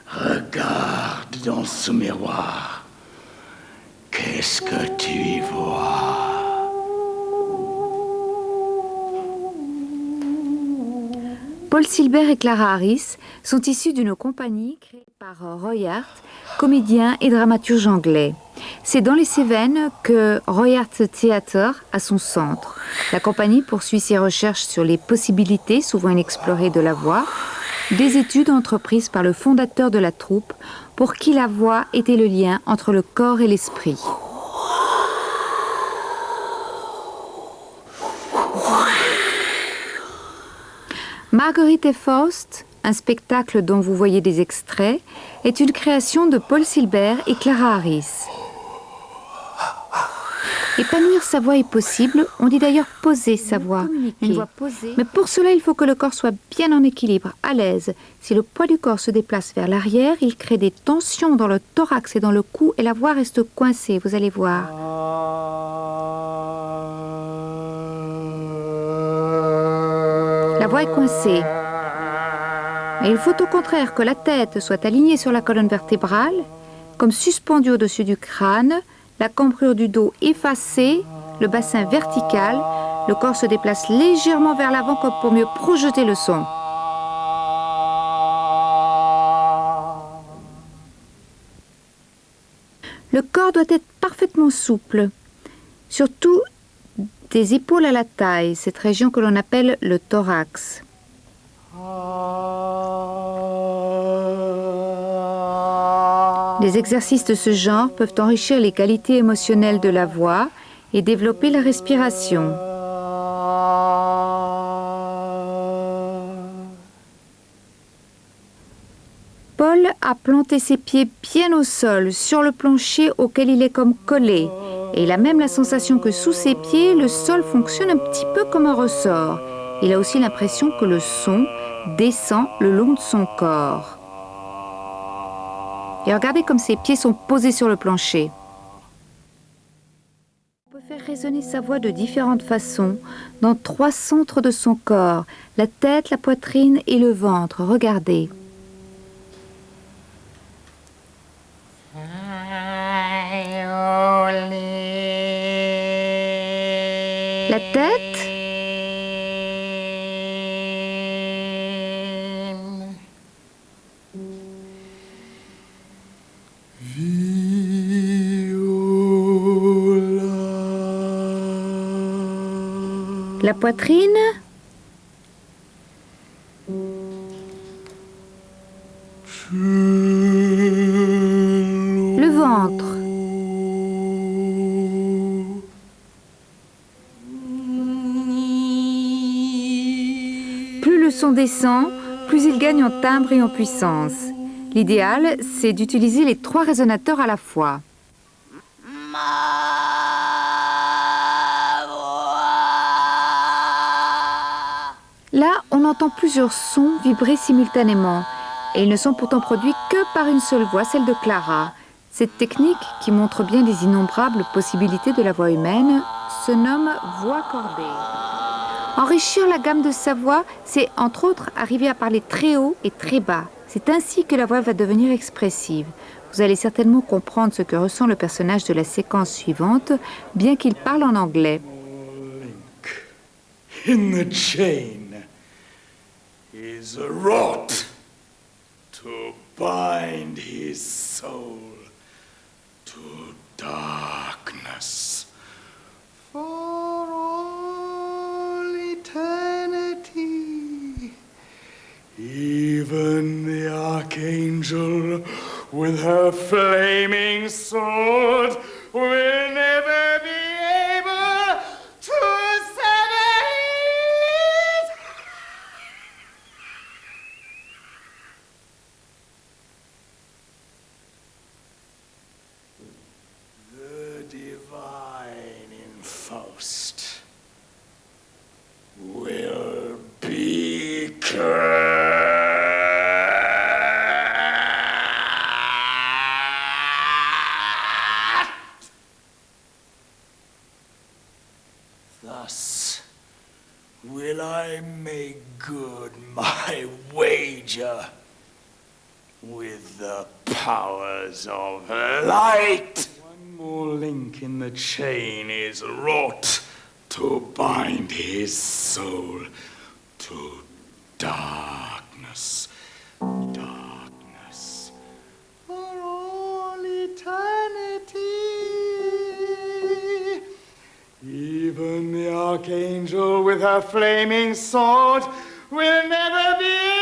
Regarde dans ce miroir. Qu'est-ce que tu y vois? Paul Silbert et Clara Harris sont issus d'une compagnie créée par Roy Hart, comédien et dramaturge anglais. C'est dans les Cévennes que Roy Hart Theatre a son centre. La compagnie poursuit ses recherches sur les possibilités souvent inexplorées de la voix, des études entreprises par le fondateur de la troupe pour qui la voix était le lien entre le corps et l'esprit. Marguerite et Faust, un spectacle dont vous voyez des extraits, est une création de Paul Silbert et Clara Harris. Épanouir sa voix est possible, on dit d'ailleurs poser sa voix. Une voix posée. Mais pour cela, il faut que le corps soit bien en équilibre, à l'aise. Si le poids du corps se déplace vers l'arrière, il crée des tensions dans le thorax et dans le cou et la voix reste coincée, vous allez voir. La voix est coincée. Et il faut au contraire que la tête soit alignée sur la colonne vertébrale, comme suspendue au-dessus du crâne, la cambrure du dos effacée, le bassin vertical, le corps se déplace légèrement vers l'avant comme pour mieux projeter le son. Le corps doit être parfaitement souple, surtout des épaules à la taille, cette région que l'on appelle le thorax. Les exercices de ce genre peuvent enrichir les qualités émotionnelles de la voix et développer la respiration. Paul a planté ses pieds bien au sol, sur le plancher auquel il est comme collé. Et il a même la sensation que sous ses pieds, le sol fonctionne un petit peu comme un ressort. Il a aussi l'impression que le son descend le long de son corps. Et regardez comme ses pieds sont posés sur le plancher. On peut faire résonner sa voix de différentes façons, dans 3 centres de son corps, la tête, la poitrine et le ventre. Regardez. La tête. La poitrine. Le ventre. Plus le son descend, plus il gagne en timbre et en puissance. L'idéal, c'est d'utiliser les 3 résonateurs à la fois. Là, on entend plusieurs sons vibrer simultanément. Et ils ne sont pourtant produits que par une seule voix, celle de Clara. Cette technique, qui montre bien les innombrables possibilités de la voix humaine, se nomme voix cordée. Enrichir la gamme de sa voix, c'est entre autres arriver à parler très haut et très bas. C'est ainsi que la voix va devenir expressive. Vous allez certainement comprendre ce que ressent le personnage de la séquence suivante, bien qu'il parle en anglais. In the chain is a rod to bind his soul to darkness for all eternity. Even the archangel with her flaming sword will never be able to sever it. The divine in Faust will be cursed. Thus will I make good my wager with the powers of light. One more link in the chain is wrought to bind his soul to darkness. Darkness for all eternity. Even the archangel with her flaming sword will never be